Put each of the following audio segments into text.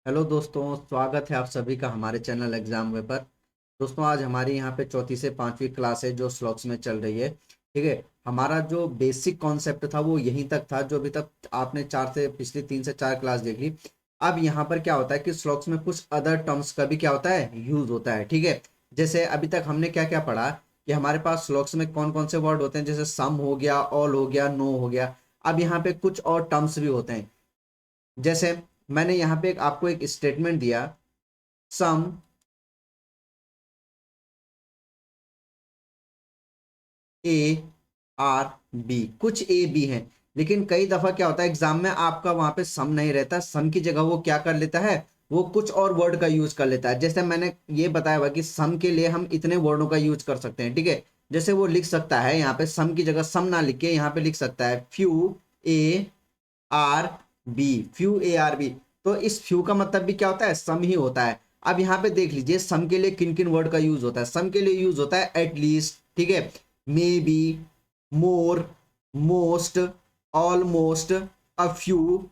Hello दोस्तों, स्वागत है आप सभी का हमारे चैनल एग्जाम वे पर। दोस्तों, आज हमारी यहाँ पे चौथी से पांचवी क्लास है जो स्लॉक्स में चल रही है। ठीक है। हमारा जो बेसिक कॉन्सेप्ट था वो यहीं तक था, जो अभी तक आपने पिछली 3 से 4 क्लास देख ली। अब यहाँ पर क्या होता है कि स्लॉक्स में कुछ अदर टर्म्स का भी क्या होता है, यूज होता है। ठीक है। जैसे अभी तक हमने क्या क्या पढ़ा कि हमारे पास स्लॉक्स में कौन कौन से वर्ड होते हैं, जैसे सम हो गया, ऑल हो गया, नो हो गया। अब यहाँ पे कुछ और टर्म्स भी होते हैं। जैसे मैंने यहाँ पे आपको एक स्टेटमेंट दिया, सम ए आर बी, कुछ ए बी हैं। लेकिन कई दफा क्या होता है एग्जाम में आपका वहां पे सम नहीं रहता, सम की जगह वो क्या कर लेता है, वो कुछ और वर्ड का यूज कर लेता है। जैसे मैंने ये बताया हुआ कि सम के लिए हम इतने वर्डों का यूज कर सकते हैं। ठीक है। जैसे वो लिख सकता है यहाँ पे सम की जगह सम ना लिख के यहाँ पे लिख सकता है few A are B, few A are B. तो इस फ्यू का मतलब भी क्या होता है, सम ही होता है। अब यहाँ पे देख लीजिए सम के लिए किन किन वर्ड का यूज होता है। सम के लिए यूज होता है एटलीस्ट, ठीक है, may be, more, most, almost, a few,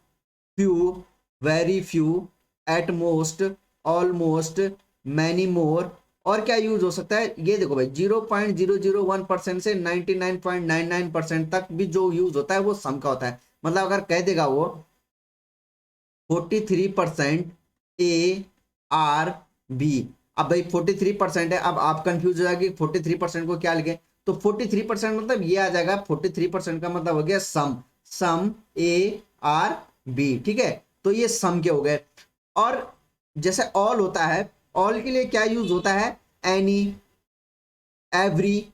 few, very few, at most, almost, many more. और क्या यूज हो सकता है, ये देखो भाई, 0.001% से 99.99% तक भी जो यूज होता है वो सम का होता है। मतलब अगर कह देगा वो 43% ए आर बी। अब भाई 43% है, अब आप कंफ्यूज हो जाएगी 43% को क्या लिखे। तो 43% मतलब ये आ जाएगा, 43% का मतलब हो गया सम, सम ए आर बी। ठीक है। तो ये सम के हो गए। और जैसे ऑल होता है, ऑल के लिए क्या यूज होता है, एनी, एवरी,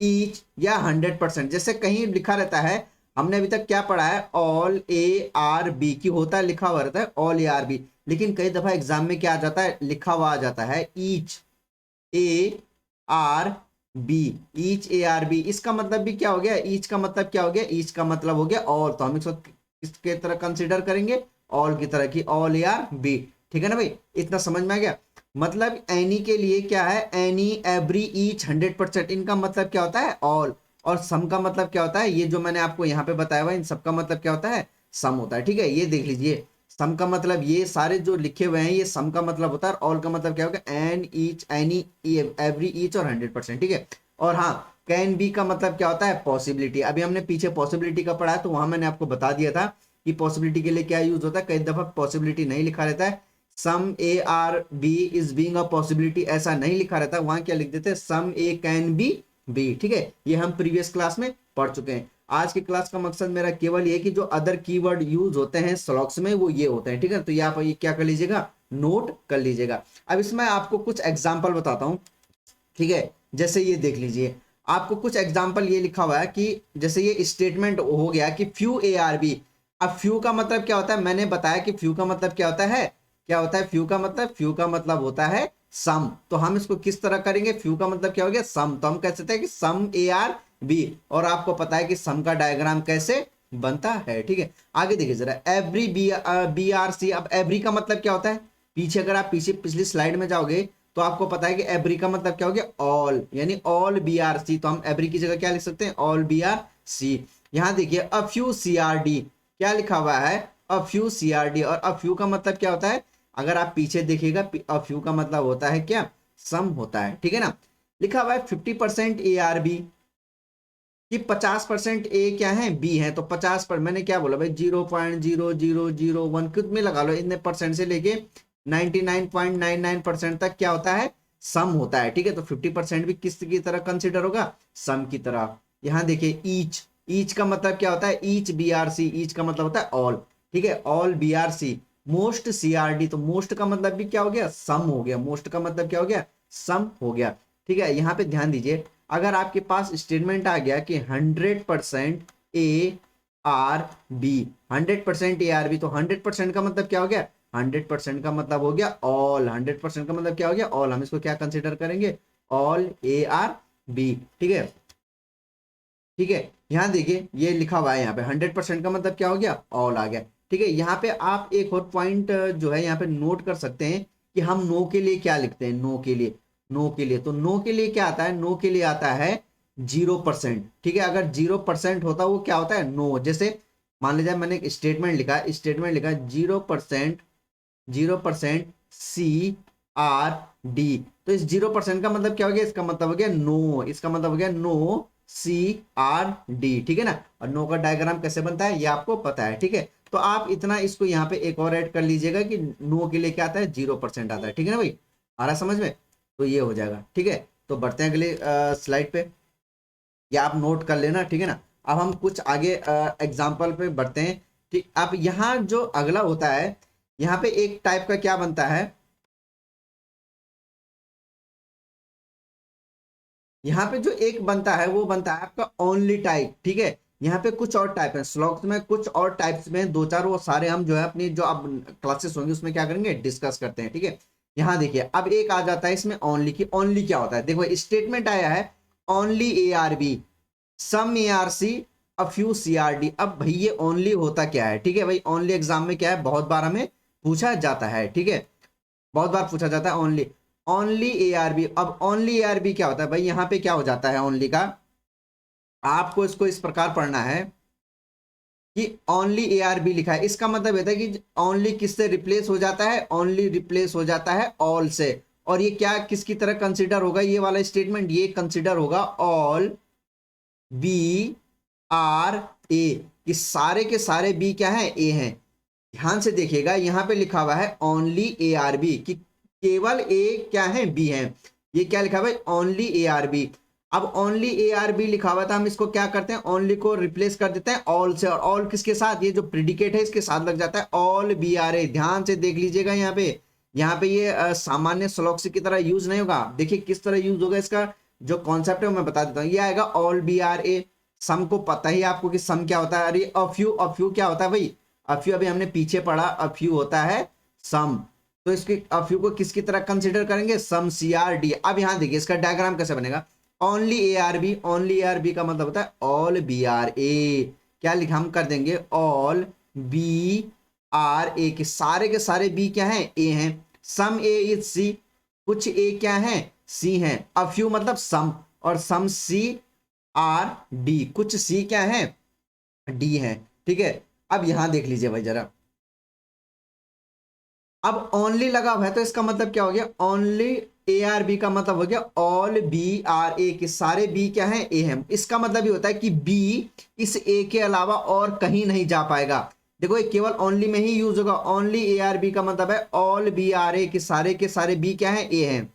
ईच या 100%। जैसे कहीं लिखा रहता है, हमने अभी तक क्या पढ़ा है, ऑल ए आर बी की होता है, लिखा हुआ रहता है ऑल ए आर बी। लेकिन कई दफा एग्जाम में क्या आ जाता है, लिखा हुआ आ जाता है each A are B, each A are B. इसका मतलब भी क्या हो गया, ईच का मतलब क्या हो गया, ईच का मतलब हो गया ऑल। तो हम इसको किसके तरह कंसिडर करेंगे, ऑल की तरह की, ऑल ए आर बी। ठीक है ना भाई, इतना समझ में आ गया। मतलब एनी के लिए क्या है, एनी, एवरी, ईच, 100%, इनका मतलब क्या होता है, ऑल। और सम का मतलब क्या होता है, ये जो मैंने आपको यहाँ पे बताया हुआ, इन सबका मतलब क्या होता है, सम होता है। ठीक है। ये देख लीजिए, सम का मतलब ये सारे जो लिखे हुए हैं ये सम का मतलब होता है। ऑल का मतलब क्या होगा, an, each, any, every, each और 100%। ठीक है। और हाँ, कैन बी का मतलब क्या होता है, पॉसिबिलिटी। अभी हमने पीछे पॉसिबिलिटी का पढ़ा है, तो वहां मैंने आपको बता दिया था कि पॉसिबिलिटी के लिए क्या यूज होता है। कई दफा पॉसिबिलिटी नहीं लिखा रहता है, some A are B is being a possibility, ऐसा नहीं लिखा रहता, वहां क्या लिख देते हैं, some A can be B. ठीक है। ये हम प्रीवियस क्लास में पढ़ चुके हैं। आज की क्लास का मकसद मेरा केवल ये कि जो अदर कीवर्ड यूज होते हैं स्लॉक्स में वो ये होते हैं। ठीक है। तो ये आप ये क्या कर लीजिएगा, नोट कर लीजिएगा। अब इसमें आपको कुछ एग्जांपल बताता हूं। ठीक है। जैसे ये देख लीजिए, आपको कुछ एग्जांपल ये लिखा हुआ है कि जैसे ये स्टेटमेंट हो गया कि फ्यू ए आर बी। अब फ्यू का मतलब क्या होता है, मैंने बताया कि फ्यू का मतलब क्या होता है, क्या होता है फ्यू का मतलब, फ्यू का मतलब होता है सम। तो हम इसको किस तरह करेंगे, फ्यू का मतलब क्या हो गया, सम। तो हम कह सकते हैं कि सम ए आर बी। और आपको पता है कि सम का डायग्राम कैसे बनता है। ठीक है। आगे देखिए जरा, every B, B are C. अब एवरी का मतलब क्या होता है, पीछे अगर आप पीछे पिछली स्लाइड में जाओगे तो आपको पता है कि एवरी का मतलब क्या हो गया, ऑल, यानी ऑल बी आर सी। तो हम एवरी की जगह क्या लिख सकते हैं, ऑल बी आर सी। यहां देखिए a few C are D, क्या लिखा हुआ है, a few C are D. और अ फ्यू का मतलब क्या होता है, अगर आप पीछे देखिएगा, अ फ्यू का मतलब होता है क्या, सम होता है। ठीक है ना। लिखा हुआ है 50% ए आर बी, कि 50% ए क्या है, बी है। तो 50 पर मैंने क्या बोला भाई, 0.0001 कुछ में लगा लो, इतने परसेंट से लेके 99.99% तक क्या होता है, सम होता है। ठीक है। तो 50% भी किस की तरह कंसिडर होगा, सम की तरह। यहां देखिए ईच, ईच का मतलब क्या होता है, each B are C, each का मतलब होता है ऑल। ठीक है, all B are C. Most C are D, तो मोस्ट का मतलब भी क्या हो गया, सम हो गया। मोस्ट का मतलब क्या हो गया, सम हो गया। ठीक है। यहाँ पे ध्यान दीजिए, अगर आपके पास स्टेटमेंट आ गया कि 100% A are B, 100% A are B, तो 100% का मतलब क्या हो गया, 100% का मतलब हो गया ऑल। 100% का मतलब क्या हो गया, ऑल। हम इसको क्या कंसिडर करेंगे, ऑल ए आर बी। ठीक है। ठीक है। यहां देखिए ये लिखा हुआ है, यहाँ पे 100% का मतलब क्या हो गया, ऑल आ गया। ठीक है। यहाँ पे आप एक और पॉइंट जो है यहाँ पे नोट कर सकते हैं कि हम नो के लिए क्या लिखते हैं, नो के लिए, नो के लिए, तो नो के लिए क्या आता है, नो के लिए आता है 0%। ठीक है। अगर 0% होता वो क्या होता है, नो। जैसे मान लीजिए मैंने एक स्टेटमेंट लिखा, स्टेटमेंट लिखा 0% 0% सी आर डी। तो इस 0% का मतलब क्या हो गया, इसका मतलब हो गया नो, इसका मतलब हो गया नो सी आर डी, ठीक है ना। और नो का डायग्राम कैसे बनता है ये आपको पता है, ठीक है। तो आप इतना इसको यहाँ पे एक और ऐड कर लीजिएगा कि नो के लिए क्या आता है, 0% आता है, ठीक है ना भाई, आ रहा समझ में। तो ये हो जाएगा, ठीक है। तो बढ़ते हैं अगले स्लाइड पे, या आप नोट कर लेना, ठीक है ना। अब हम कुछ आगे एग्जाम्पल पे बढ़ते हैं, ठीक। अब यहाँ जो अगला होता है, यहाँ पे एक टाइप का क्या बनता है, यहाँ पे जो एक बनता है वो बनता है आपका ओनली टाइप, ठीक है। यहाँ पे कुछ और टाइप है, स्लॉग्स में कुछ और टाइप्स में दो चार, वो सारे हम जो है अपनी जो अब क्लासेस होंगी उसमें क्या करेंगे, डिस्कस करते हैं, ठीक है। यहाँ देखिए अब एक आ जाता है इसमें ओनली की, ओनली क्या होता है, देखो स्टेटमेंट आया है only A are B, some A are C, a few C are D. अब भाई ये ओनली होता क्या है, ठीक है भाई, ओनली एग्जाम में क्या है, बहुत बार हमें पूछा जाता है, ठीक है, बहुत बार पूछा जाता है only, only A are B. अब ओनली ए आर बी क्या होता है भाई, यहाँ पे क्या हो जाता है ओनली का, आपको इसको इस प्रकार पढ़ना है कि ओनली ए आर बी लिखा है, इसका मतलब होता है कि ओनली किससे रिप्लेस हो जाता है, ओनली रिप्लेस हो जाता है ऑल से। और ये क्या किसकी तरह कंसिडर होगा, ये वाला स्टेटमेंट ये कंसिडर होगा ऑल बी आर ए, कि सारे के सारे बी क्या है, ए हैं। ध्यान से देखिएगा यहाँ पे लिखा हुआ है ओनली ए आर बी, कि केवल ए क्या है, बी है। ये क्या लिखा हुआ है, ओनली ए आर बी। अब ओनली ए आर बी लिखा हुआ था, हम इसको क्या करते हैं, ओनली को रिप्लेस कर देते हैं ऑल से, और ऑल किसके साथ, ये जो प्रिडिकेट है इसके साथ लग जाता है, ऑल बी आर ए। ध्यान से देख लीजिएगा यहाँ पे ये सामान्य श्लोक की तरह यूज नहीं होगा, देखिए किस तरह यूज होगा, इसका जो कॉन्सेप्ट है वो मैं बता देता हूँ। ये आएगा ऑल बी आर ए, सम को पता ही आपको कि सम क्या होता है, अरे अफ्यू क्या होता है भाई, अफ्यू अभी हमने पीछे पढ़ा, अफ्यू होता है सम। तो इसके अफ्यू को किसकी तरह कंसीडर करेंगे, सम सी आर डी। अब यहाँ देखिए इसका डायग्राम कैसे बनेगा, only A are B, only A are B का मतलब होता है ऑल बी आर ए, क्या लिखा हम कर देंगे ऑल बी आर ए, के सारे बी क्या है, ए हैं। सम ए इज सी, कुछ ए क्या है, सी हैं। अफ्यू मतलब सम, और सम सी आर डी, कुछ सी क्या है, डी है, ठीक है। अब यहां देख लीजिए भाई जरा, अब ओनली लगा हुआ है तो इसका मतलब क्या हो गया, ओनली ए आर बी का मतलब हो गया ऑल बी आर ए, के सारे बी क्या है, ए है। इसका मतलब ये होता है कि बी इस ए के अलावा और कहीं नहीं जा पाएगा। देखो ये केवल ओनली में ही यूज होगा, ओनली ए आर बी का मतलब है ऑल बी आर ए, के सारे बी क्या है, ए है।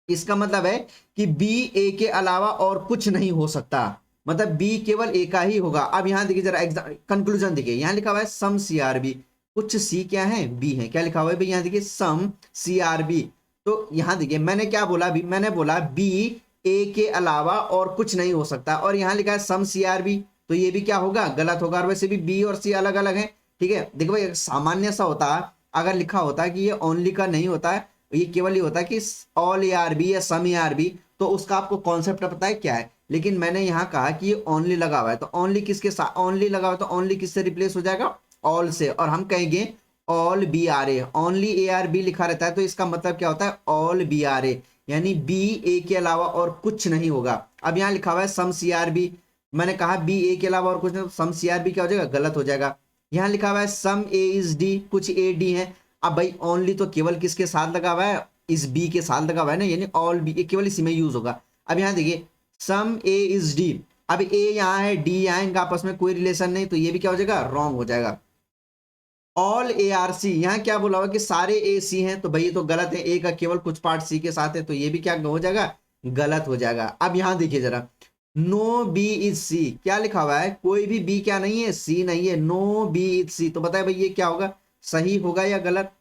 इसका मतलब है कि बी ए के अलावा और कुछ नहीं हो सकता, मतलब बी केवल ए का ही होगा। अब यहां देखिए जरा कंक्लूजन देखिए, यहां लिखा हुआ है सम सी आर बी, कुछ सी क्या है, बी है। क्या लिखा हुआ है भाई, यहां देखिए सम सी आर बी। तो यहां देखिए मैंने क्या बोला, अभी मैंने बोला बी ए के अलावा और कुछ नहीं हो सकता, और यहां लिखा है सम सी आर बी, तो ये भी क्या होगा, गलत होगा। और वैसे भी बी और सी अलग अलग है, ठीक है। देखो भाई सामान्य सा होता, अगर लिखा होता कि ये ओनली का नहीं होता है, ये केवल ये होता है कि ऑल ए आर बी या सम ए आर बी, तो उसका आपको कॉन्सेप्ट पता है क्या है। लेकिन मैंने यहाँ कहा कि ये ओनली लगा हुआ है, तो ओनली किसके साथ, ओनली लगा हुआ है तो ओनली किससे रिप्लेस हो जाएगा, ऑल से। और हम कहेंगे all B are A, only A are B लिखा रहता है तो इसका मतलब क्या होता है, ऑल बी आर ए, यानी बी ए के अलावा और कुछ नहीं होगा। अब यहाँ लिखा हुआ है सम सी आर बी, मैंने कहा बी ए के अलावा और कुछ नहीं, सम सी आर बी क्या हो जाएगा, गलत हो जाएगा। यहाँ लिखा हुआ है सम ए इज डी, कुछ ए डी है। अब भाई ओनली तो केवल किसके साथ लगा हुआ है, इस बी के साथ लगा हुआ है ना, यानी ऑल बी, केवल इसी में यूज होगा। अब यहाँ देखिए सम ए इज डी, अब ए यहाँ है, डी यहाँ है, इनका आपस में कोई रिलेशन नहीं, तो ये भी क्या हो जाएगा, रॉन्ग हो जाएगा। ऑल ए आर सी, यहाँ क्या बोला हुआ कि सारे ए सी हैं, तो भाई ये तो गलत है, ए का केवल कुछ पार्ट सी के साथ है, तो ये भी क्या हो जाएगा, गलत हो जाएगा। अब यहाँ देखिए जरा, नो बी इज सी, क्या लिखा हुआ है, कोई भी बी क्या नहीं है, सी नहीं है, नो बी इज सी, तो बताए भाई ये क्या होगा, सही होगा या गलत।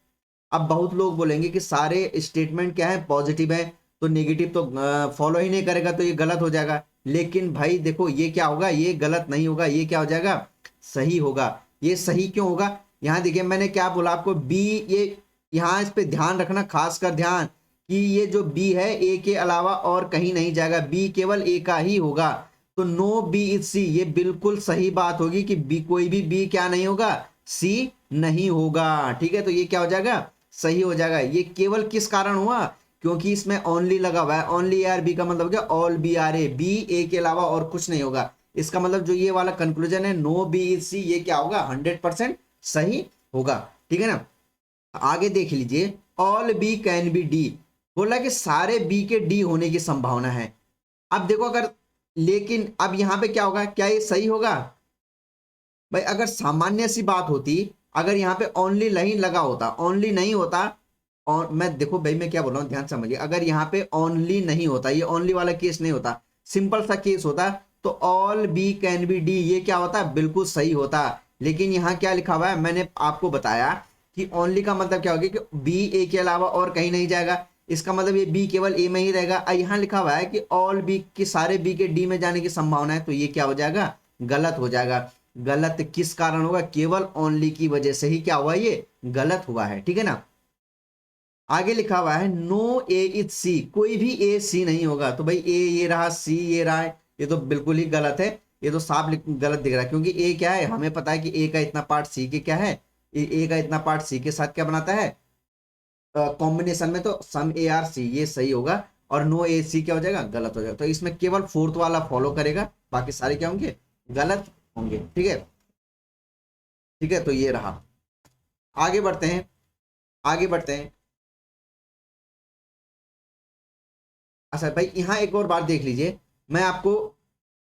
अब बहुत लोग बोलेंगे कि सारे स्टेटमेंट क्या है, पॉजिटिव है, तो नेगेटिव तो फॉलो ही नहीं करेगा, तो ये गलत हो जाएगा। लेकिन भाई देखो ये क्या होगा, ये गलत नहीं होगा, ये क्या हो जाएगा, सही होगा। ये सही क्यों होगा, यहाँ देखिए मैंने क्या बोला आपको, बी, ये यहाँ इस पे ध्यान रखना, खासकर ध्यान, कि ये जो बी है ए के अलावा और कहीं नहीं जाएगा, बी केवल ए का ही होगा। तो नो बी इज सी, ये बिल्कुल सही बात होगी कि बी, कोई भी बी क्या नहीं होगा, सी नहीं होगा, ठीक है। तो ये क्या हो जाएगा, सही हो जाएगा। ये केवल किस कारण हुआ, क्योंकि इसमें ओनली लगा हुआ है, ओनली आर बी का मतलब क्या, all B are A, B A के अलावा और कुछ नहीं होगा। इसका मतलब जो ये वाला कंक्लूजन है नो बी इज सी, ये क्या होगा, 100% सही होगा, ठीक है ना। आगे देख लीजिए, all B can be D, बोला कि सारे बी के डी होने की संभावना है। अब देखो अगर, लेकिन अब यहां पे क्या होगा, क्या ये सही होगा भाई? अगर सामान्य सी बात होती, अगर यहाँ पे ओनली नहीं लगा होता, ओनली नहीं होता, और मैं देखो भाई मैं क्या बोल रहा हूँ ध्यान से समझिए, अगर यहाँ पे ओनली नहीं होता, ये ओनली वाला केस नहीं होता, सिंपल सा केस होता, तो all B can be D, ये क्या होता, बिल्कुल सही होता। लेकिन यहाँ क्या लिखा हुआ है, मैंने आपको बताया कि ओनली का मतलब क्या होगा कि बी ए के अलावा और कहीं नहीं जाएगा, इसका मतलब ये बी केवल ए में ही रहेगा। यहाँ लिखा हुआ है कि ऑल बी के सारे बी के डी में जाने की संभावना है, तो ये क्या हो जाएगा, गलत हो जाएगा। गलत किस कारण होगा, केवल ओनली की वजह से ही क्या हुआ, ये गलत हुआ है, ठीक है ना। आगे लिखा हुआ है नो ए इज सी, कोई भी ए सी नहीं होगा, तो भाई ए ये रहा, सी ये रहा है, ये तो बिल्कुल ही गलत है, ये तो साफ गलत दिख रहा है, क्योंकि ए क्या है, हमें पता है कि ए का इतना पार्ट सी के क्या है, ए का इतना पार्ट सी के साथ क्या बनाता है, कॉम्बिनेशन में, तो सम ए आर सी, ये सही होगा। और नो ए सी क्या हो जाएगा, गलत हो जाएगा। तो इसमें केवल फोर्थ वाला फॉलो करेगा, बाकी सारे क्या होंगे, गलत होंगे, ठीक है। ठीक है, तो ये रहा। आगे बढ़ते हैं, आगे बढ़ते हैं। अच्छा भाई यहाँ एक और बात देख लीजिए, मैं आपको,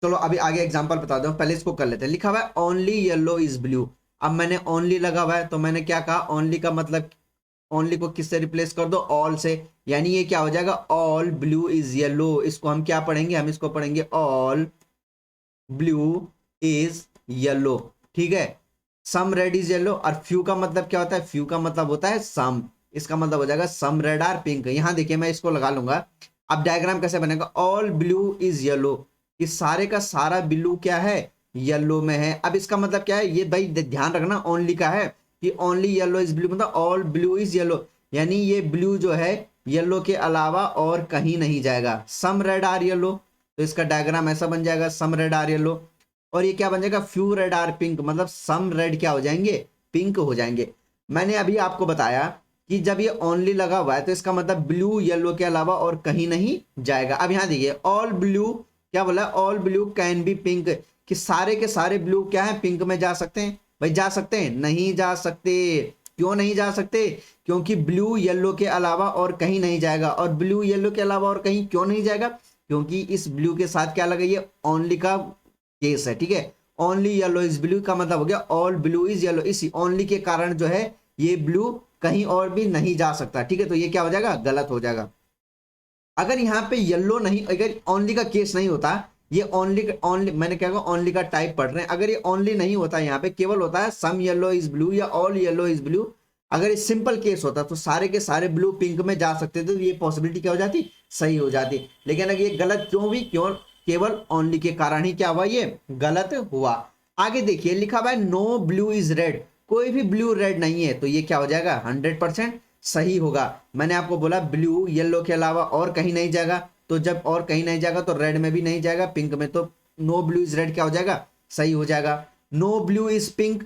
चलो अभी आगे एग्जांपल बता दूं, पहले इसको कर लेते हैं। लिखा हुआ है ओनली येलो इज ब्लू, अब मैंने ओनली लगा हुआ है, तो मैंने क्या कहा, ओनली का मतलब, ओनली को किससे रिप्लेस कर दो, ऑल से, यानी ये क्या हो जाएगा, ऑल ब्लू इज येलो। इसको हम क्या पढ़ेंगे, हम इसको पढ़ेंगे ऑल ब्लू इज येलो, ठीक है। सम रेड इज येलो, और फ्यू का मतलब क्या होता है, फ्यू का मतलब होता है सम, इसका मतलब हो जाएगा सम रेड आर पिंक। यहां देखिए मैं इसको लगा लूंगा। अब डायग्राम कैसे बनेगा, ऑल ब्लू इज येलो, इस सारे का सारा ब्लू क्या है, येलो में है। अब इसका मतलब क्या है, ये भाई ध्यान रखना ओनली का है, कि ओनली येलो इज ब्लू, मतलब ऑल ब्लू इज येलो, यानी ये ब्लू जो है येलो के अलावा और कहीं नहीं जाएगा। सम रेड आर येलो, तो इसका डायग्राम ऐसा बन जाएगा, सम रेड आर येलो। और ये क्या बन जाएगा, फ्यू रेड आर पिंक, मतलब सम रेड क्या हो जाएंगे, पिंक हो जाएंगे। मैंने अभी आपको बताया कि जब ये ओनली लगा हुआ है, तो इसका मतलब ब्लू येलो के अलावा और कहीं नहीं जाएगा। अब यहां देखिए, ऑल ब्लू क्या बोला, all blue can be pink, कि सारे के सारे ब्लू क्या है, पिंक में जा सकते हैं। भाई जा सकते हैं, नहीं जा सकते। क्यों नहीं जा सकते, क्योंकि ब्लू येलो के अलावा और कहीं नहीं जाएगा। और ब्लू येलो के अलावा और कहीं क्यों नहीं जाएगा, क्योंकि इस ब्लू के साथ क्या लगा, ये ओनली का केस है, ठीक है। ओनली येलो इज ब्लू का मतलब हो गया ऑल ब्लू इज येलो, इसी ओनली के कारण जो है ये ब्लू कहीं और भी नहीं जा सकता, ठीक है। तो ये क्या हो जाएगा, गलत हो जाएगा। अगर यहाँ पे येलो नहीं, अगर ओनली का केस नहीं होता, ये ओनली ओनली मैंने क्या कहा, ओनली का टाइप पढ़ रहे हैं, अगर ये ओनली नहीं होता, यहाँ पे केवल होता है सम येलो इज ब्लू या ऑल येलो इज ब्लू, अगर ये सिंपल केस होता तो सारे के सारे ब्लू पिंक में जा सकते थे, तो ये पॉसिबिलिटी क्या हो जाती, सही हो जाती। लेकिन अगर ये गलत क्यों भी, क्यों, केवल ओनली के कारण ही क्या हुआ, ये गलत हुआ। आगे देखिए लिखा हुआ है नो ब्लू इज रेड, कोई भी ब्लू रेड नहीं है, तो ये क्या हो जाएगा, 100% सही होगा। मैंने आपको बोला ब्लू येलो के अलावा और कहीं नहीं जाएगा, तो जब और कहीं नहीं जाएगा तो रेड में भी नहीं जाएगा, पिंक में, तो नो ब्लू इज रेड क्या हो जाएगा, सही हो जाएगा। नो ब्लू इज पिंक,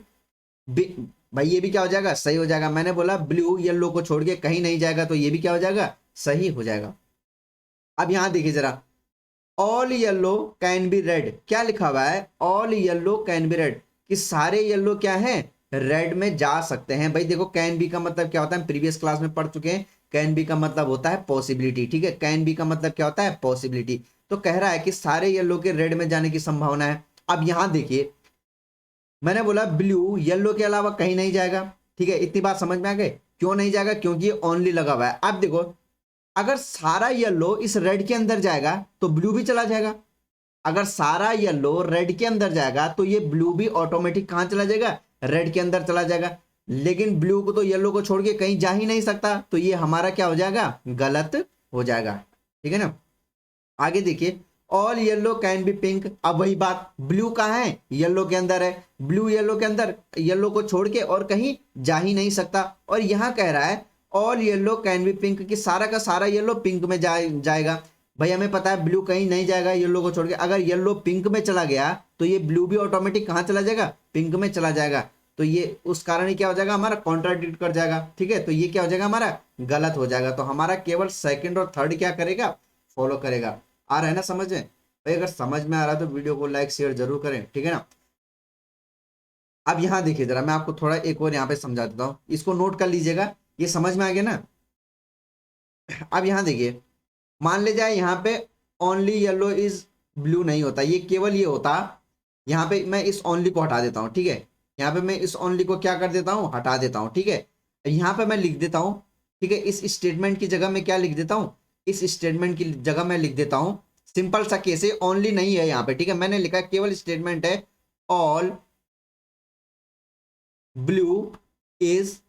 भाई ये भी क्या हो जाएगा, सही हो जाएगा। मैंने बोला ब्लू येलो को छोड़ के कहीं नहीं जाएगा, तो ये भी क्या हो जाएगा, सही हो जाएगा। अब यहां देखिए जरा, all yellow can be red, क्या लिखा हुआ है, all yellow can be red, कि सारे येलो क्या है, रेड में जा सकते हैं। भाई देखो कैन बी का मतलब क्या होता है, हम प्रीवियस क्लास में पढ़ चुके हैं, कैन बी का मतलब होता है पॉसिबिलिटी, ठीक है। कैन बी का मतलब क्या होता है, पॉसिबिलिटी। तो कह रहा है कि सारे येलो के रेड में जाने की संभावना है। अब यहां देखिए, मैंने बोला ब्लू येलो के अलावा कहीं नहीं जाएगा, ठीक है, इतनी बात समझ में आ गई। क्यों नहीं जाएगा, क्योंकि ओनली लगा हुआ है। अब देखो, अगर सारा येलो इस रेड के अंदर जाएगा तो ब्लू भी चला जाएगा। अगर सारा येलो रेड के अंदर जाएगा तो ये ब्लू भी ऑटोमेटिक कहां चला जाएगा, रेड के अंदर चला जाएगा। लेकिन ब्लू को तो येलो को छोड़ के कहीं जा ही नहीं सकता, तो ये हमारा क्या हो जाएगा, गलत हो जाएगा, ठीक है ना। आगे देखिए, all yellow can be pink, अब वही बात, ब्लू कहाँ है, येलो के अंदर है, ब्लू येलो के अंदर, येलो को छोड़ के और कहीं जा ही नहीं सकता। और यहां कह रहा है all yellow can be pink, कि सारा का सारा येलो पिंक में जाएगा। भाई हमें पता है ब्लू कहीं नहीं जाएगा येलो को छोड़ के, अगर येलो पिंक में चला गया तो ये ब्लू भी ऑटोमेटिक कहाँ चला जाएगा, पिंक में चला जाएगा। तो ये उस कारण ही क्या हो जाएगा, हमारा कॉन्ट्राडिक्ट कर जाएगा, ठीक है। तो ये क्या हो जाएगा, हमारा गलत हो जाएगा। तो हमारा केवल सेकंड और थर्ड क्या करेगा, फॉलो करेगा। आ रहा है ना समझ में भाई? अगर समझ में आ रहा है तो वीडियो को लाइक शेयर जरूर करें, ठीक है ना। अब यहाँ देखिए जरा, मैं आपको थोड़ा एक और यहाँ पे समझा देता हूँ, इसको नोट कर लीजिएगा। ये समझ में आ गया ना। अब यहाँ देखिए, मान ले जाए यहाँ पे ओनली येलो इज ब्लू नहीं होता, ये केवल ये होता, यहाँ पे मैं इस ओनली को हटा देता हूँ, ठीक है, यहाँ पे मैं इस ओनली को क्या कर देता हूँ, हटा देता हूँ, ठीक है। यहाँ पे मैं लिख देता हूँ, ठीक है, इस स्टेटमेंट की जगह मैं क्या लिख देता हूँ, इस स्टेटमेंट की जगह मैं लिख देता हूँ सिंपल सा केस है, ओनली नहीं है यहाँ पे, ठीक है, मैंने लिखा केवल स्टेटमेंट है ऑल ब्लू इज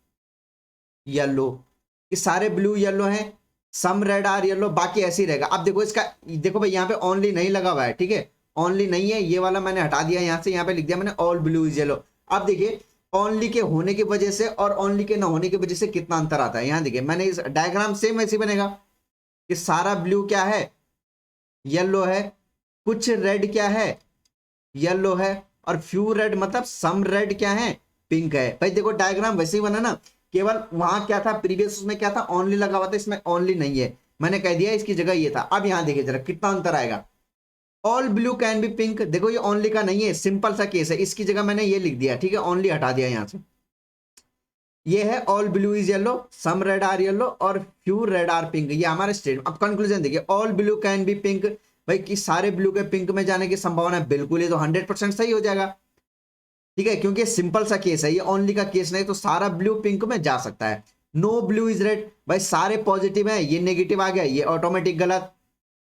येलो, कि सारे ब्लू येलो हैं, सम रेड आर येलो, बाकी ऐसे ही रहेगा। अब देखो इसका, देखो भाई यहाँ पे ओनली नहीं लगा हुआ है, ठीक है, ओनली नहीं है, ये वाला मैंने हटा दिया यहाँ से, यहाँ पे लिख दिया मैंने ऑल ब्लू इज येलो। अब देखिए ओनली के होने की वजह से और ओनली के ना होने की वजह से कितना अंतर आता है, यहाँ देखिए मैंने इस डायग्राम सेम ऐसे बनेगा कि सारा ब्लू क्या है, येलो है, कुछ रेड क्या है, येलो है, और फ्यू रेड मतलब सम रेड क्या है, पिंक है। भाई देखो डायग्राम वैसे ही बना ना, केवल वहां क्या था प्रीवियस, उसमें क्या था ओनली लगा हुआ था, इसमें ओनली नहीं है, मैंने कह दिया इसकी जगह ये था। अब यहां देखिए जरा कितना अंतर आएगा, all blue can be pink, देखो ये ओनली का नहीं है, सिंपल सा केस है, इसकी जगह मैंने ये लिख दिया, ठीक है, ओनली हटा दिया यहां से, ये है all blue is yellow, some red are yellow और फ्यू रेड आर पिंक, ये हमारा स्टेट। अब कंक्लूजन देखिए, all blue can be pink, भाई कि सारे ब्लू के पिंक में जाने की संभावना है, बिल्कुल ये तो 100% सही हो जाएगा, ठीक है, क्योंकि सिंपल सा केस है, ये ओनली का केस नहीं, तो सारा ब्लू पिंक में जा सकता है। नो ब्लू इज रेड, भाई सारे पॉजिटिव है, ये नेगेटिव आ गया, ये ऑटोमेटिक गलत,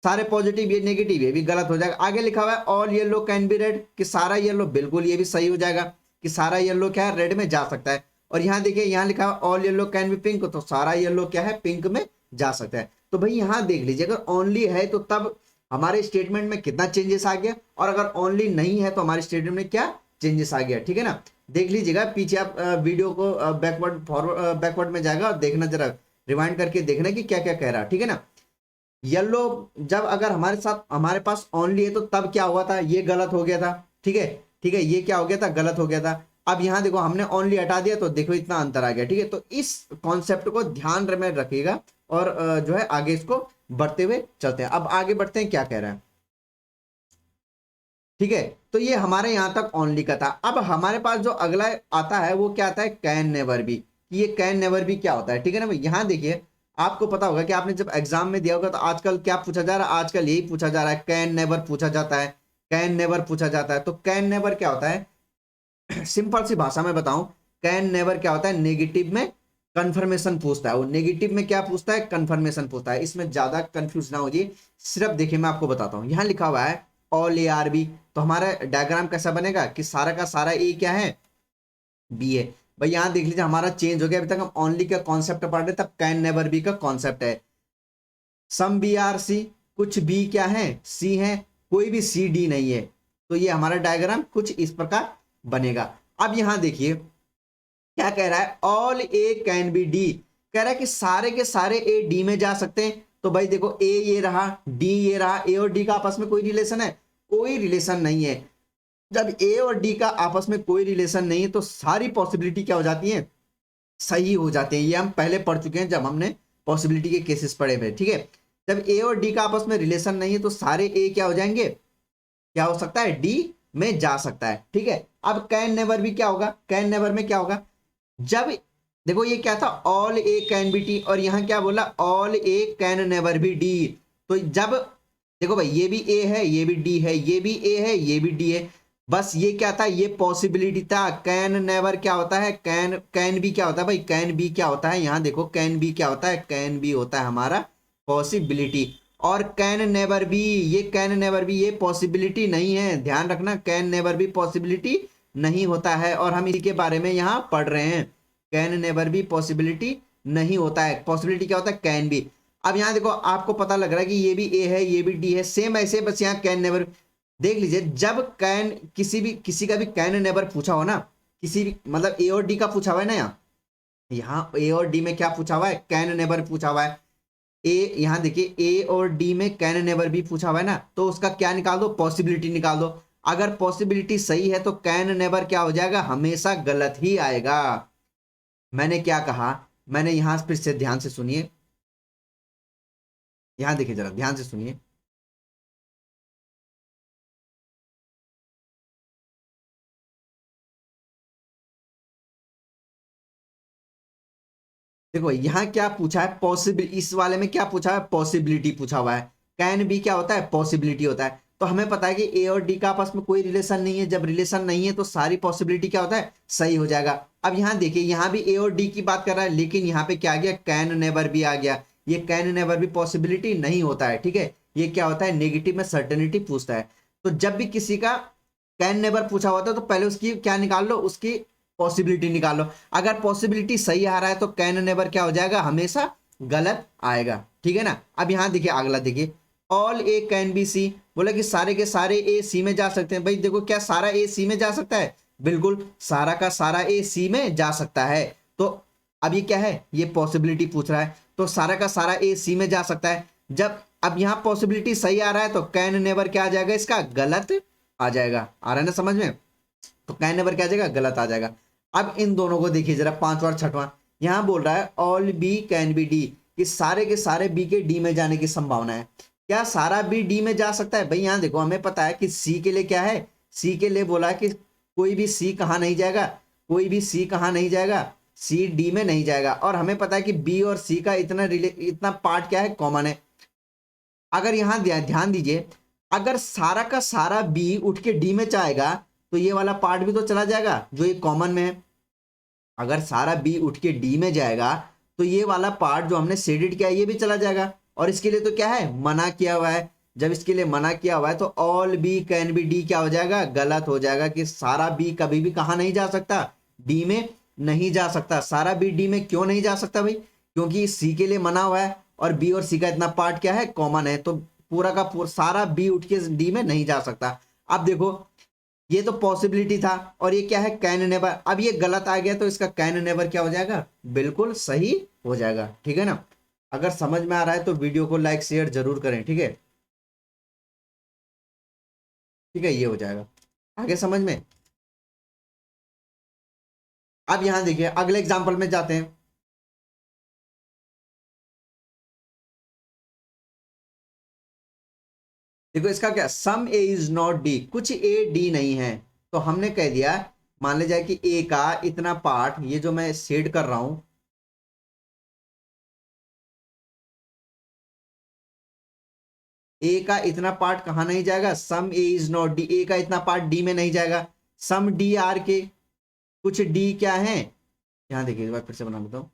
सारे पॉजिटिव ये नेगेटिव, ये भी गलत हो जाएगा। आगे लिखा हुआ है all yellow can be red, कि सारा येलो, बिल्कुल ये भी सही हो जाएगा कि सारा येलो क्या है, रेड में जा सकता है। और यहाँ देखिए यहाँ लिखा है all yellow can be pink, तो सारा येलो क्या है, पिंक में जा सकता है। तो भाई यहाँ देख लीजिए, अगर ओनली है तो तब हमारे स्टेटमेंट में कितना चेंजेस आ गया, और अगर ओनली नहीं है तो हमारे स्टेटमेंट में क्या चेंजेस आ गया, ठीक है ना। देख लीजिएगा पीछे, आप वीडियो को बैकवर्ड फॉरवर्ड बैकवर्ड में जाएगा और देखना, जरा रिवाइंड करके देखना कि क्या क्या कह रहा है, ठीक है ना। येलो जब अगर हमारे साथ हमारे पास ओनली है तो तब क्या हुआ था, ये गलत हो गया था, ठीक है, ठीक है, ये क्या हो गया था, गलत हो गया था। अब यहाँ देखो हमने ओनली हटा दिया तो देखो इतना अंतर आ गया, ठीक है। तो इस कॉन्सेप्ट को ध्यान में रखिएगा और जो है आगे इसको बढ़ते हुए चलते हैं। अब आगे बढ़ते हैं, क्या कह रहा है, ठीक है। तो ये हमारे यहां तक ओनली का था। अब हमारे पास जो अगला आता है वो क्या आता है, कैन नेवर बी। ये कैन नेवर बी क्या होता है, ठीक है ना भाई। यहां देखिए आपको पता होगा कि आपने जब एग्जाम में दिया होगा तो आजकल क्या पूछा जा रहा है, आजकल यही पूछा जा रहा है, कैन नेवर पूछा जाता है, कैन नेवर पूछा जाता है। तो कैन नेवर क्या होता है सिंपल सी भाषा में बताऊं, कैन नेवर क्या होता है, नेगेटिव में कंफर्मेशन पूछता है, वो नेगेटिव में क्या पूछता है, कंफर्मेशन पूछता है। इसमें ज्यादा कंफ्यूज ना हो जी, सिर्फ देखिए मैं आपको बताता हूं, यहां लिखा हुआ है ऑल ए आर बी, तो हमारा डायग्राम कैसा बनेगा कि सारा का सारा ए क्या है, बी है। भाई यहां देख लीजिए हमारा चेंज हो गया, अभी तक हम ओनली का कॉन्सेप्ट पढ़ रहे, तब कैन नेवर बी का कॉन्सेप्ट है। सम बी आर सी, कुछ बी क्या है, सी है, कोई भी सी डी नहीं है। तो ये हमारा डायग्राम कुछ इस प्रकार बनेगा। अब यहां देखिए क्या कह रहा है, all A can be D, कह रहा है कि सारे के सारे ए डी में जा सकते हैं। तो भाई देखो ए ये रहा, डी ये रहा, ए और डी का आपस में कोई रिलेशन है, कोई रिलेशन नहीं है। जब ए और डी का आपस में कोई रिलेशन नहीं है तो सारी पॉसिबिलिटी क्या हो जाती है, सही हो जाते हैं। ये हम पहले पढ़ चुके हैं जब हमने पॉसिबिलिटी के केसेस पढ़े हुए, ठीक है। जब ए और डी का आपस में रिलेशन नहीं है तो सारे ए क्या हो जाएंगे, क्या हो सकता है, डी में जा सकता है, ठीक है। अब कैन नेवर भी क्या होगा, कैन नेवर में क्या होगा, जब देखो ये क्या था, all A can B T, और यहां क्या बोला, all A can never B D. तो जब देखो भाई ये भी ए है, ये भी डी है, ये भी ए है, ये भी डी है, बस ये क्या था, ये पॉसिबिलिटी था। कैन नेवर क्या होता है, कैन कैन बी क्या होता है भाई, कैन बी क्या होता है, यहां देखो कैन बी क्या होता है, कैन बी होता है हमारा पॉसिबिलिटी। और कैन नेवर बी, ये कैन नेवर बी ये पॉसिबिलिटी नहीं है, ध्यान रखना, कैन नेवर बी पॉसिबिलिटी नहीं होता है, और हम इसी के बारे में यहां पढ़ रहे हैं। कैन नेवर बी पॉसिबिलिटी नहीं होता है, पॉसिबिलिटी क्या होता है, कैन बी। अब यहां देखो आपको पता लग रहा है कि ये भी ए है, ये भी डी है, सेम ऐसे, बस यहाँ कैन नेवर। देख लीजिए जब कैन किसी का भी कैन नेवर पूछा हो ना, किसी भी मतलब ए और डी का पूछा हुआ है ना, यहाँ यहाँ ए और डी में क्या पूछा हुआ है, कैन नेवर पूछा हुआ है। ए यहाँ देखिए ए और डी में कैन नेवर भी पूछा हुआ है ना, तो उसका क्या निकाल दो, पॉसिबिलिटी निकाल दो। अगर पॉसिबिलिटी सही है तो कैन नेवर क्या हो जाएगा, हमेशा गलत ही आएगा। मैंने क्या कहा, मैंने यहां फिर से ध्यान से सुनिए, यहां देखिए जरा ध्यान से सुनिए। देखो यहाँ क्या पूछा है, पॉसिबल, इस वाले में क्या पूछा है, पॉसिबिलिटी पूछा हुआ है। कैन बी क्या होता है, पॉसिबिलिटी होता है। तो हमें पता है कि ए और डी का आपस में कोई रिलेशन नहीं है, जब रिलेशन नहीं है तो सारी पॉसिबिलिटी क्या होता है, सही हो जाएगा। अब यहाँ देखिए, यहाँ भी ए और डी की बात कर रहा है, लेकिन यहाँ पे क्या आ गया, कैन नेवर भी आ गया। ये कैन नेवर भी पॉसिबिलिटी नहीं होता है, ठीक है। ये क्या होता है, नेगेटिव में सर्टेनिटी पूछता है। तो जब भी किसी का कैन नेवर पूछा होता है तो पहले उसकी क्या निकाल लो, उसकी पॉसिबिलिटी निकाल लो। अगर पॉसिबिलिटी सही आ रहा है तो कैन नेवर क्या हो जाएगा, हमेशा गलत आएगा, ठीक है ना। अब यहाँ देखिए अगला देखिए, all A can be C, बोला कि सारे के सारे ए सी में जा सकते हैं। भाई देखो, क्या सारा ए सी में जा सकता है, बिल्कुल सारा का सारा ए सी में जा सकता है। तो अब ये क्या है, ये पॉसिबिलिटी पूछ रहा है, तो सारा का सारा ए सी में जा सकता है। जब अब यहाँ पॉसिबिलिटी सही आ रहा है तो कैन नेवर क्या आ जाएगा, इसका गलत आ जाएगा। आ रहा है ना समझ में, तो कैन नेवर क्या आ जाएगा, गलत आ जाएगा। अब इन दोनों को देखिए जरा, पांचवा और छठवां। यहां बोल रहा है all B can be D, कि सारे के सारे बी के डी में जाने की संभावना है। क्या सारा बी डी में जा सकता है, भाई यहां देखो हमें पता है कि सी के लिए क्या है, सी के लिए बोला है कि कोई भी सी कहां नहीं जाएगा, कोई भी सी कहां नहीं जाएगा, सी डी में नहीं जाएगा। और हमें पता है कि बी और सी का इतना पार्ट क्या है, कॉमन है। अगर यहां ध्यान दीजिए, अगर सारा का सारा बी उठ के डी में जाएगा तो ये वाला पार्ट भी तो चला जाएगा जो ये कॉमन में है। अगर सारा बी उठ के डी में जाएगा तो ये वाला पार्ट जो हमने शेडेड किया है ये भी चला जाएगा। और इसके लिए तो क्या है, मना किया हुआ है। जब इसके लिए मना किया हुआ है तो all B can be D क्या हो जाएगा, गलत हो जाएगा। कि सारा बी कभी भी कहा नहीं जा सकता, डी में नहीं जा सकता। सारा बी डी में क्यों नहीं जा सकता भाई, क्योंकि सी के लिए मना हुआ है और बी और सी का इतना पार्ट क्या है, कॉमन है। तो पूरा का पूरा सारा बी उठ के डी में नहीं जा सकता। अब देखो, ये तो पॉसिबिलिटी था और ये क्या है, कैन नेवर। अब ये गलत आ गया तो इसका कैन नेवर क्या हो जाएगा, बिल्कुल सही हो जाएगा, ठीक है ना। अगर समझ में आ रहा है तो वीडियो को लाइक शेयर जरूर करें, ठीक है। ठीक है, ये हो जाएगा आगे समझ में। अब यहां देखिए अगले एग्जांपल में जाते हैं। देखो इसका क्या, सम ए इज नॉट डी, कुछ ए डी नहीं है। तो हमने कह दिया, मान ले जाए कि ए का इतना पार्ट, ये जो मैं शेड कर रहा हूं, ए का इतना पार्ट कहां नहीं जाएगा, सम ए इज नॉट डी, ए का इतना पार्ट डी में नहीं जाएगा। सम डी आर के, कुछ डी क्या है, यहां देखिए एक बार फिर से बना देता हूं।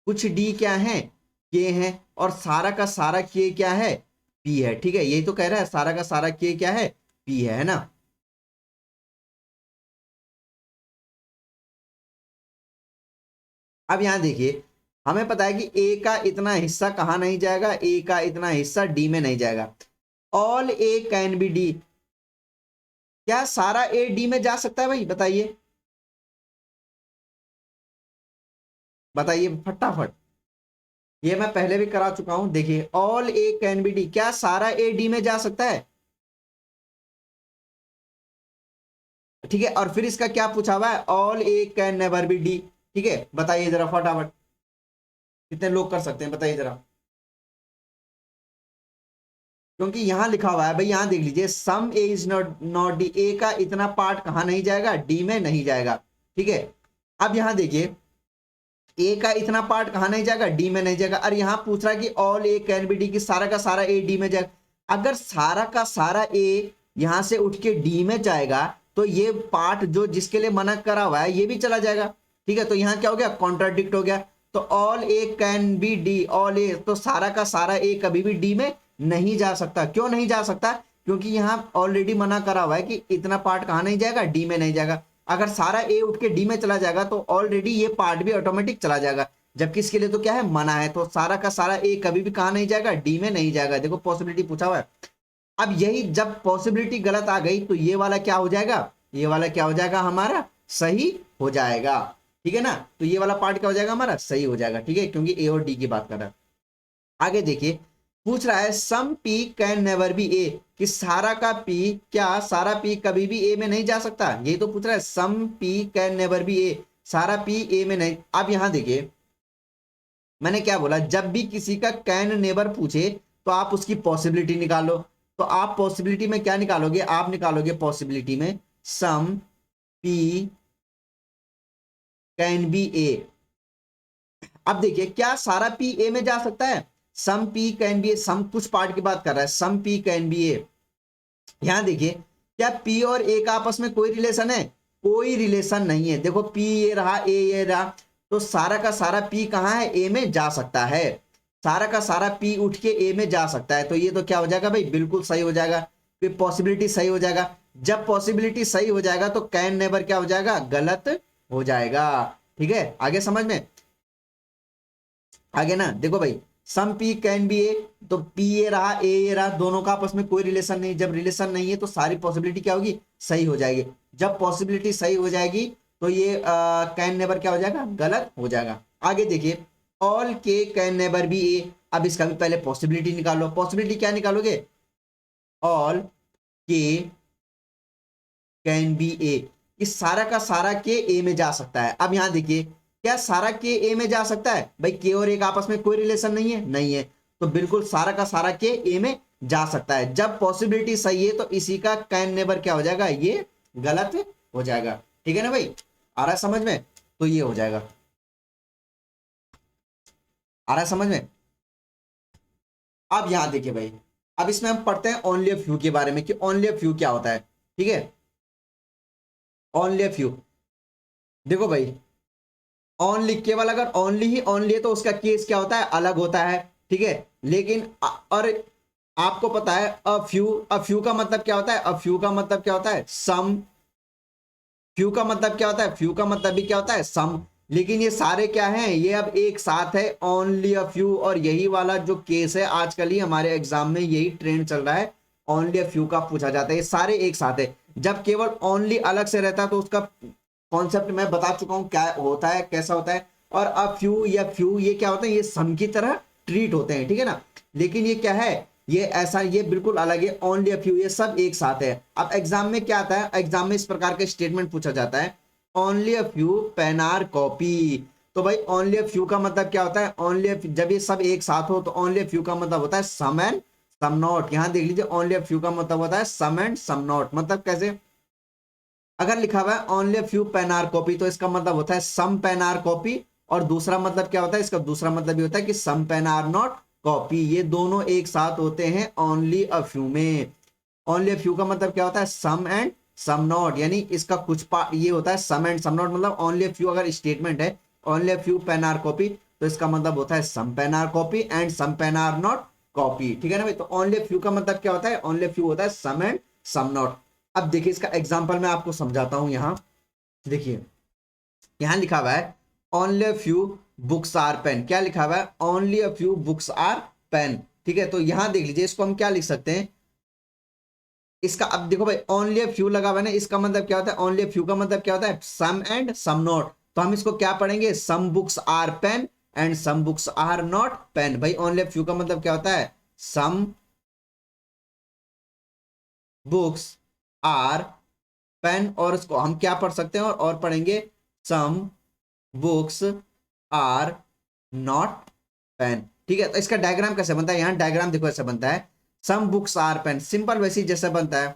कुछ डी क्या है, के है, और सारा का सारा के क्या है, पी है, ठीक है। यही तो कह रहा है, सारा का सारा के क्या है, पी है ना। अब यहां देखिए, हमें पता है कि ए का इतना हिस्सा कहां नहीं जाएगा, ए का इतना हिस्सा डी में नहीं जाएगा। All A can be D, क्या सारा ए डी में जा सकता है भाई, बताइए बताइए फटाफट। ये मैं पहले भी करा चुका हूं, देखिए all A can be D, क्या सारा ए डी में जा सकता है, ठीक है। और फिर इसका क्या पूछा हुआ है, all A can never B D, ठीक है। बताइए जरा फटाफट, कितने लोग कर सकते हैं बताइए जरा। क्योंकि यहां लिखा हुआ है भाई, यहां देख लीजिए, सम ए इज नॉट नॉट डी, ए का इतना पार्ट कहां नहीं जाएगा, डी में नहीं जाएगा, ठीक है। अब यहां देखिए, ए का इतना पार्ट कहां नहीं जाएगा, डी में नहीं जाएगा। और यहां पूछ रहा है कि all A can be D, की सारा का सारा ए डी में जाएगा। अगर सारा का सारा ए यहां से उठ के डी में जाएगा तो ये पार्ट जो जिसके लिए मना करा हुआ है ये भी चला जाएगा, ठीक है। तो यहां क्या हो गया, कॉन्ट्राडिक्ट हो गया। तो all A can be D, all A, तो सारा का सारा ए कभी भी डी में नहीं जा सकता। क्यों नहीं जा सकता, क्योंकि यहां ऑलरेडी मना करा हुआ है कि इतना पार्ट कहां नहीं जाएगा, डी में नहीं जाएगा। अगर सारा ए उठ के डी में चला जाएगा तो ऑलरेडी ये पार्ट भी ऑटोमेटिक चला जाएगा, जबकि इसके लिए तो क्या है, मना है। तो सारा का सारा ए कभी भी कहां नहीं जाएगा, डी में नहीं जाएगा। देखो पॉसिबिलिटी पूछा हुआ है। अब यही जब पॉसिबिलिटी गलत आ गई तो ये वाला क्या हो जाएगा, ये वाला क्या हो जाएगा, हमारा सही हो जाएगा, ठीक है ना। तो ये वाला पार्ट क्या हो जाएगा, हमारा सही हो जाएगा, ठीक है, क्योंकि ए और डी की बात कर रहा है। आगे देखिए, पूछ रहा है some P can never B ए, कि सारा का पी, क्या सारा पी कभी भी ए में नहीं जा सकता, ये तो पूछ रहा है। Some P can never B ए, सारा पी ए में नहीं। अब यहां देखिए मैंने क्या बोला, जब भी किसी का कैन नेवर पूछे तो आप उसकी पॉसिबिलिटी निकालो। तो आप पॉसिबिलिटी में क्या निकालोगे, आप निकालोगे पॉसिबिलिटी में सम पी कैन बी ए। अब देखिए क्या सारा पी ए में जा सकता है? सम पी कैन बी ए, सम कुछ पार्ट की बात कर रहा है, सम पी कैन बी ए। यहां देखिए क्या पी और ए का आपस में कोई रिलेशन है? कोई रिलेशन नहीं है। देखो पी ये रहा, ए ये रहा, तो सारा का सारा पी कहाँ है? ए में जा सकता है। सारा का सारा पी उठ के ए में जा सकता है, तो ये तो क्या हो जाएगा भाई? बिल्कुल सही हो जाएगा, फिर पॉसिबिलिटी सही हो जाएगा। जब पॉसिबिलिटी सही हो जाएगा तो कैन नेवर क्या हो जाएगा? गलत हो जाएगा। ठीक है, आगे समझ में आगे ना? देखो भाई सम पी कैन बी ए, तो पी ए रहा, ए ये रहा, दोनों का आपस में कोई रिलेशन नहीं। जब रिलेशन नहीं है तो सारी पॉसिबिलिटी क्या होगी? सही हो जाएगी। जब पॉसिबिलिटी सही हो जाएगी तो ये कैन नेवर क्या हो जाएगा? गलत हो जाएगा। आगे देखिए ऑल के कैन नेवर बी ए। अब इसका भी पहले पॉसिबिलिटी निकालो। पॉसिबिलिटी क्या निकालोगे? ऑल के कैन बी ए, इस सारा का सारा के ए में जा सकता है। अब यहां देखिए क्या सारा के ए में जा सकता है? भाई के और ए का आपस में कोई रिलेशन नहीं है, नहीं है, तो बिल्कुल सारा का सारा के ए में जा सकता है। जब पॉसिबिलिटी सही है तो इसी का कैन नेवर क्या हो जाएगा? ये गलत हो जाएगा। ठीक है ना भाई, आ रहा है समझ में? तो ये हो जाएगा, आ रहा है समझ में? अब यहां देखिए भाई, अब इसमें हम पढ़ते हैं ओनली अ फ्यू के बारे में कि ओनली अ फ्यू क्या होता है। ठीक है, ओनली अ फ्यू। देखो भाई ओनली, केवल अगर ओनली ही ओनली है तो उसका केस क्या होता है? अलग होता है। ठीक है, लेकिन और आपको पता है अ फ्यू का मतलब क्या होता है? अ फ्यू का मतलब क्या होता है? सम। फ्यू का मतलब क्या होता है? फ्यू का मतलब भी क्या होता है? सम। लेकिन ये सारे क्या हैं? ये अब एक साथ है, ओनली अ फ्यू। और यही वाला जो केस है आजकल ही हमारे एग्जाम में यही ट्रेंड चल रहा है, ओनली अ फ्यू का पूछा जाता है। ये सारे एक साथ है। जब केवल ओनली अलग से रहता है तो उसका कॉन्सेप्ट मैं बता चुका हूं क्या होता है, कैसा होता है। और अ फ्यू या फ्यू ये क्या होता है? ये सम की तरह ट्रीट होते हैं। ठीक है ना, लेकिन ये क्या है? ये ऐसा, ये बिल्कुल अलग है। ओनली अ फ्यू ये सब एक साथ है। अब एग्जाम में क्या आता है? एग्जाम में इस प्रकार का स्टेटमेंट पूछा जाता है, only a few pen are copy. तो भाई ओनली अ फ्यू का मतलब क्या होता है? ओनली जब ये सब एक साथ हो तो ओनली अ फ्यू का मतलब होता है सम एंड सम नॉट। यहां देख लीजिए ओनली अ फ्यू का मतलब होता है सम एंड सम नॉट। मतलब कैसे? अगर लिखा हुआ है only a few pen are copy तो इसका मतलब होता है सम पेन आर कॉपी। और दूसरा मतलब क्या होता है? इसका दूसरा मतलब ये होता है कि some pen are not copy. ये दोनों एक साथ होते हैं ओनली अ फ्यू में। ओनली अ फ्यू का मतलब क्या होता है? Some and some not. यानी इसका कुछ पार्ट ये होता है सम एंड सम नॉट। मतलब ओनली अ फ्यू अगर स्टेटमेंट है only a few pen are copy तो इसका मतलब होता है some pen are copy and some pen are not copy. ठीक है ना भाई? तो ओनली अ फ्यू का मतलब क्या होता है? ओनली अ फ्यू होता है सम एंड सम नॉट। अब देखिए इसका एग्जांपल मैं आपको समझाता हूं। यहां देखिए यहां लिखा हुआ है only a few books are pen. क्या लिखा हुआ है? Only a few books are pen. ठीक है, तो यहां देख लीजिए इसको हम क्या लिख सकते हैं? इसका अब देखो भाई ओनली अ फ्यू लगा हुआ है ना, इसका मतलब क्या होता है? ओनली अ फ्यू का मतलब क्या होता है? Some and some not. तो हम इसको क्या पढ़ेंगे? Some books are pen and some books are not pen. भाई ओनली अ फ्यू का मतलब क्या होता है? Some books are pen. और इसको हम क्या पढ़ सकते हैं? और पढ़ेंगे some books are not pen. ठीक है, तो इसका डायग्राम कैसे बनता है? यहां डायग्राम देखो ऐसे बनता है, some books are pen simple वैसी जैसे बनता है।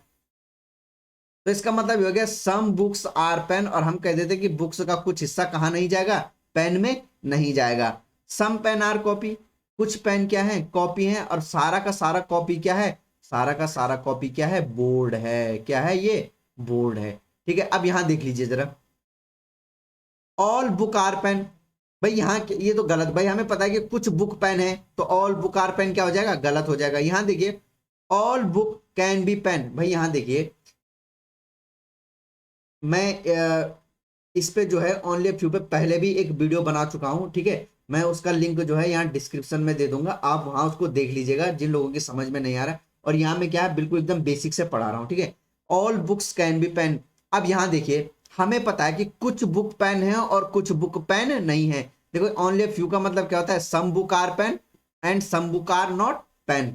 तो इसका मतलब ये हो गया सम बुक्स आर पेन, और हम कह देते कि बुक्स का कुछ हिस्सा कहां नहीं जाएगा? पेन में नहीं जाएगा। सम पेन आर कॉपी, कुछ पेन क्या है? कॉपी है। और सारा का सारा कॉपी क्या है? सारा का सारा कॉपी क्या है? बोर्ड है। क्या है ये? बोर्ड है। ठीक है, अब यहां देख लीजिए जरा, ऑल बुक आर पेन। भाई यहाँ ये तो गलत। भाई हमें पता है कि कुछ बुक पेन है, तो ऑल बुक आर पेन क्या हो जाएगा? गलत हो जाएगा। यहां देखिए all book can be pen. भाई यहां देखिए मैं इस पे जो है ओनली फ्यू पे पहले भी एक वीडियो बना चुका हूं। ठीक है, मैं उसका लिंक जो है यहाँ डिस्क्रिप्शन में दे दूंगा, आप वहां उसको देख लीजिएगा जिन लोगों की समझ में नहीं आ रहा है। और यहाँ में क्या है, बिल्कुल एकदम बेसिक से पढ़ा रहा हूँ। ठीक है, all books can be pen. अब यहाँ देखिए हमें पता है कि कुछ बुक पेन है और कुछ बुक पेन नहीं है। देखो ओनली फ्यू का मतलब क्या होता है? Some book are pen and some book are not pen.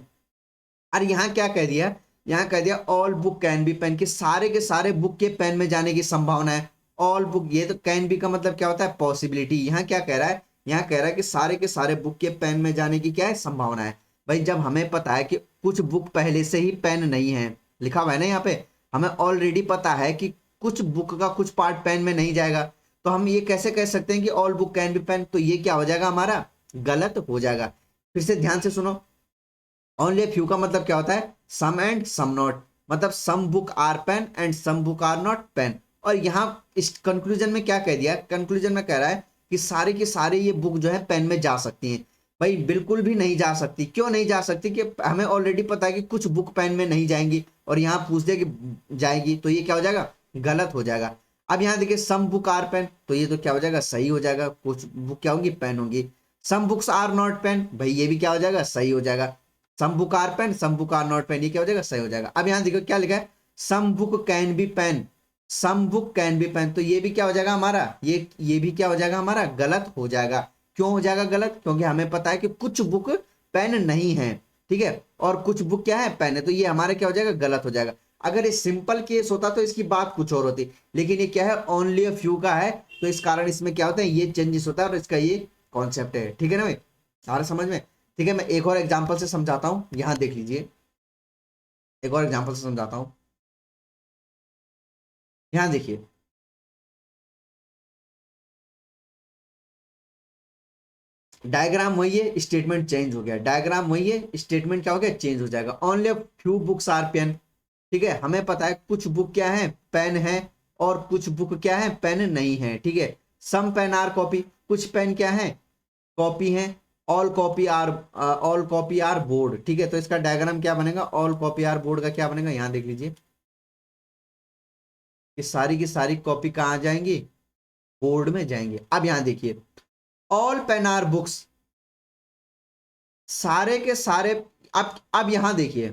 और यहाँ क्या कह दिया? यहाँ कह दिया all book can be pen, कि सारे के सारे बुक के पेन में जाने की संभावना है। ऑल बुक, ये तो कैन बी का मतलब क्या होता है? पॉसिबिलिटी। यहाँ क्या कह रहा है? यहाँ कह रहा है कि सारे के सारे बुक के पेन में जाने की क्या है? संभावना है। भाई जब हमें पता है कि कुछ बुक पहले से ही पेन नहीं है, लिखा हुआ है ना यहाँ पे, हमें ऑलरेडी पता है कि कुछ बुक का कुछ पार्ट पेन में नहीं जाएगा, तो हम ये कैसे कह सकते हैं कि all book can be pen, तो ये क्या हो जाएगा हमारा, गलत हो जाएगा। फिर से ध्यान से सुनो, ओनली फ्यू का मतलब क्या होता है, सम एंड सम नॉट, मतलब some book are pen and some book are not pen. और यहाँ इस कंक्लूजन में क्या कह दिया, कंक्लूजन में कह रहा है कि सारी की सारी ये बुक जो है पेन में जा सकती हैं। भाई बिल्कुल भी नहीं जा सकती। क्यों नहीं जा सकती, कि हमें ऑलरेडी पता है कि कुछ बुक पेन में नहीं जाएंगी, और यहाँ पूछ दिया कि जाएगी, तो ये क्या हो जाएगा, गलत हो जाएगा। अब यहाँ देखिए सम बुक आर पेन, तो ये तो क्या हो जाएगा, सही हो जाएगा, कुछ बुक क्या होंगी, पेन होंगी। Some books are not pen, भाई ये भी क्या हो जाएगा, सही हो जाएगा। Some book are pen, some book are not pen, ये क्या हो जाएगा, सही हो जाएगा। अब यहाँ देखो क्या लिखा है, some book can be pen, some book can be pen, तो ये भी क्या हो जाएगा हमारा, ये भी क्या हो जाएगा हमारा, गलत हो जाएगा। क्यों हो जाएगा गलत, क्योंकि हमें पता है कि कुछ बुक पेन नहीं है, ठीक है, और कुछ बुक क्या है, पेन है, तो ये हमारा क्या हो जाएगा, गलत हो जाएगा। अगर ये सिंपल केस होता तो इसकी बात कुछ और होती, लेकिन ये क्या है, ओनली अ फ्यू का है, तो इस कारण इसमें क्या होता है, ये चेंजेस होता है, और इसका ये कॉन्सेप्ट है। ठीक है ना भाई, सारा समझ में। ठीक है, मैं एक और एग्जांपल से समझाता हूं, यहां देख लीजिए, एक और एग्जांपल से समझाता हूं, यहां देखिए। डायग्राम वही है, स्टेटमेंट चेंज हो गया, डायग्राम वही है, स्टेटमेंट क्या हो गया, चेंज हो जाएगा। Only few books are pen, ठीक है, हमें पता है कुछ बुक क्या है, पेन है, और कुछ बुक क्या है, पेन नहीं है, ठीक है। सम पेन आर कॉपी, कुछ पेन क्या है, कॉपी है। ऑल कॉपी आर बोर्ड, ठीक है, तो इसका डायग्राम क्या बनेगा, ऑल कॉपी आर बोर्ड का क्या बनेगा, यहां देख लीजिए कि सारी की सारी कॉपी कहां जाएंगी, बोर्ड में जाएंगे। अब यहां देखिए, ऑल पेन आर बुक्स, सारे के सारे, अब यहां देखिए,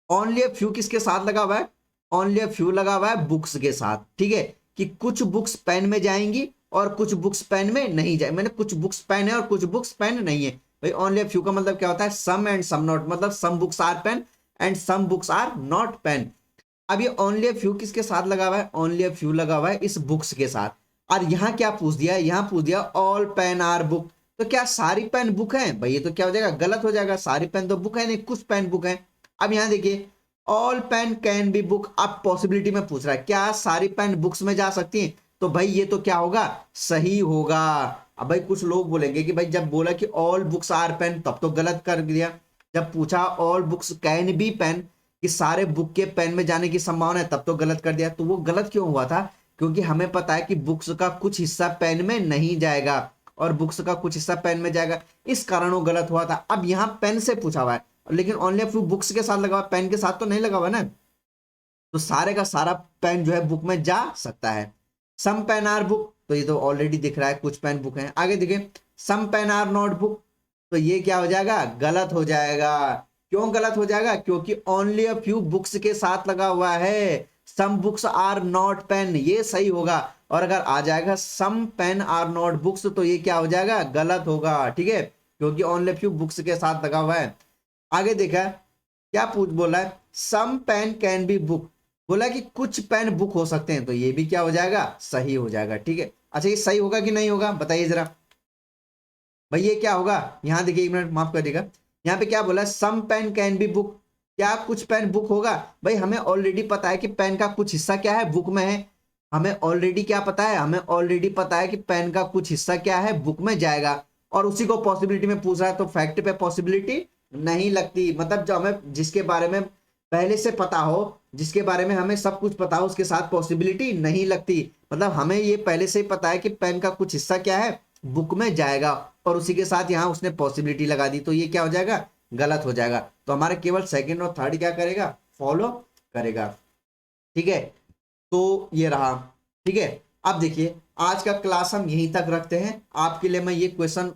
ओनली अ फ्यू किसके साथ लगा हुआ है, ओनली अ फ्यू लगा हुआ है बुक्स के साथ, ठीक है, कि कुछ बुक्स पेन में जाएंगी और कुछ बुक्स पेन में नहीं जाए, मैंने कुछ बुक्स पेन है और कुछ बुक्स पेन नहीं है। भाई ओनली अ फ्यू का मतलब क्या होता है, सम एंड सम नॉट, मतलब some books are pen and some books are not pen. अब ये ओनली अ फ्यू किसके साथ लगा हुआ है, ओनली अ फ्यू लगा हुआ है इस बुक्स के साथ। और यहां क्या पूछ दिया, यहां पूछ दिया ऑल पेन आर बुक, तो क्या सारी पेन बुक है, भाई ये तो क्या हो जाएगा, गलत हो जाएगा, सारी पेन तो बुक है नहीं, कुछ पेन बुक है। अब यहां देखिए, all pen can be book, अब पॉसिबिलिटी में पूछ रहा है क्या सारी पेन बुक्स में जा सकती हैं, तो भाई ये तो क्या होगा, सही होगा। अब भाई कुछ लोग बोलेंगे कि भाई जब बोला कि ऑल बुक्स आर पेन तब तो गलत कर दिया, जब पूछा all books can be pen कि सारे बुक के पेन में जाने की संभावना है तब तो गलत कर दिया। तो वो गलत क्यों हुआ था, क्योंकि हमें पता है कि बुक्स का कुछ हिस्सा पेन में नहीं जाएगा और बुक्स का कुछ हिस्सा पेन में जाएगा, इस कारण वो गलत हुआ था। अब यहाँ पेन से पूछा हुआ है, लेकिन ओनली फ्यू बुक्स के साथ लगा हुआ, पेन के साथ तो नहीं लगा हुआ ना, तो सारे का सारा पेन जो है बुक में जा सकता है। सम पेन आर बुक, तो ये तो ऑलरेडी दिख रहा है कुछ पेन बुक है। आगे देखिए, some pen are not book, तो ये क्या हो जाएगा, गलत हो जाएगा। क्यों गलत हो जाएगा, क्योंकि ओनली अ फ्यू बुक्स के साथ लगा हुआ है, some books are not pen, ये सही होगा। और अगर आ जाएगा some pen are not books, तो ये क्या हो जाएगा, गलत होगा, ठीक है, क्योंकि ओनली फ्यू बुक्स के साथ लगा हुआ है। आगे देखा, क्या पूछ बोला है, some pen can be book, बोला कि कुछ पेन बुक हो सकते हैं, तो ये भी क्या हो जाएगा, सही हो जाएगा, ठीक है। अच्छा ये सही होगा कि नहीं होगा, बताइए जरा भाई, ये क्या होगा। यहां देखिए, एक मिनट माफ कर देगा, यहाँ पे क्या बोला, some pen can be book, क्या कुछ पेन बुक होगा। भाई हमें ऑलरेडी पता है कि पेन का कुछ हिस्सा क्या है, बुक में है। हमें ऑलरेडी क्या पता है, हमें ऑलरेडी पता है कि पेन का कुछ हिस्सा क्या है, बुक में जाएगा, और उसी को पॉसिबिलिटी में पूछ रहा है, तो फैक्ट पे पॉसिबिलिटी नहीं लगती। मतलब जो हमें जिसके बारे में पहले से पता हो, जिसके बारे में हमें सब कुछ पता हो, उसके साथ पॉसिबिलिटी नहीं लगती। मतलब हमें ये पहले से ही पता है कि पेन का कुछ हिस्सा क्या है, बुक में जाएगा, और उसी के साथ यहाँ उसने पॉसिबिलिटी लगा दी, तो ये क्या हो जाएगा, गलत हो जाएगा। तो हमारे केवल सेकंड और थर्ड क्या करेगा, फॉलो करेगा, ठीक है। तो ये रहा, ठीक है। अब देखिए, आज का क्लास हम यहीं तक रखते हैं। आपके लिए मैं ये क्वेश्चन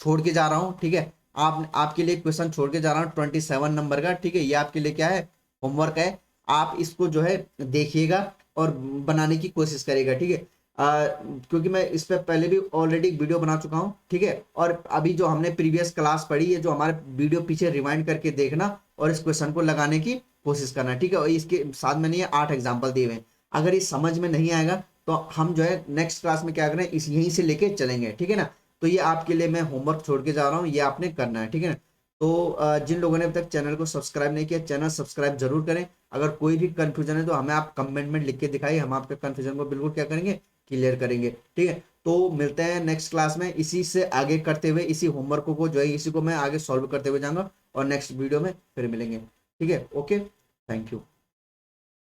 छोड़ के जा रहा हूँ, ठीक है, आपके लिए क्वेश्चन छोड़ के जा रहा हूँ 27 नंबर का, ठीक है। ये आपके लिए क्या है, होमवर्क है, आप इसको जो है देखिएगा और बनाने की कोशिश करेगा, ठीक है। क्योंकि मैं इस पे पहले भी ऑलरेडी एक वीडियो बना चुका हूँ, ठीक है, और अभी जो हमने प्रीवियस क्लास पढ़ी है, जो हमारे वीडियो पीछे रिवाइंड करके देखना और इस क्वेश्चन को लगाने की कोशिश करना, ठीक है। और इसके साथ मैंने ये 8 एग्जाम्पल दिए हुए हैं। अगर ये समझ में नहीं आएगा तो हम जो है नेक्स्ट क्लास में क्या करें, इस यहीं से लेके चलेंगे, ठीक है ना। तो ये आपके लिए मैं होमवर्क छोड़ के जा रहा हूँ, ये आपने करना है, ठीक है ना। तो जिन लोगों ने अभी तक चैनल को सब्सक्राइब नहीं किया, चैनल सब्सक्राइब जरूर करें। अगर कोई भी कंफ्यूजन है तो हमें आप कमेंट में लिख के दिखाइए, हम आपके कंफ्यूजन को बिल्कुल क्या करेंगे, क्लियर करेंगे। ठीक है, तो मिलते हैं नेक्स्ट क्लास में, इसी से आगे करते हुए, इसी होमवर्क को जो है इसी को मैं आगे सॉल्व करते हुए जाऊंगा, और नेक्स्ट वीडियो में फिर मिलेंगे। ठीक है, ओके, थैंक यू।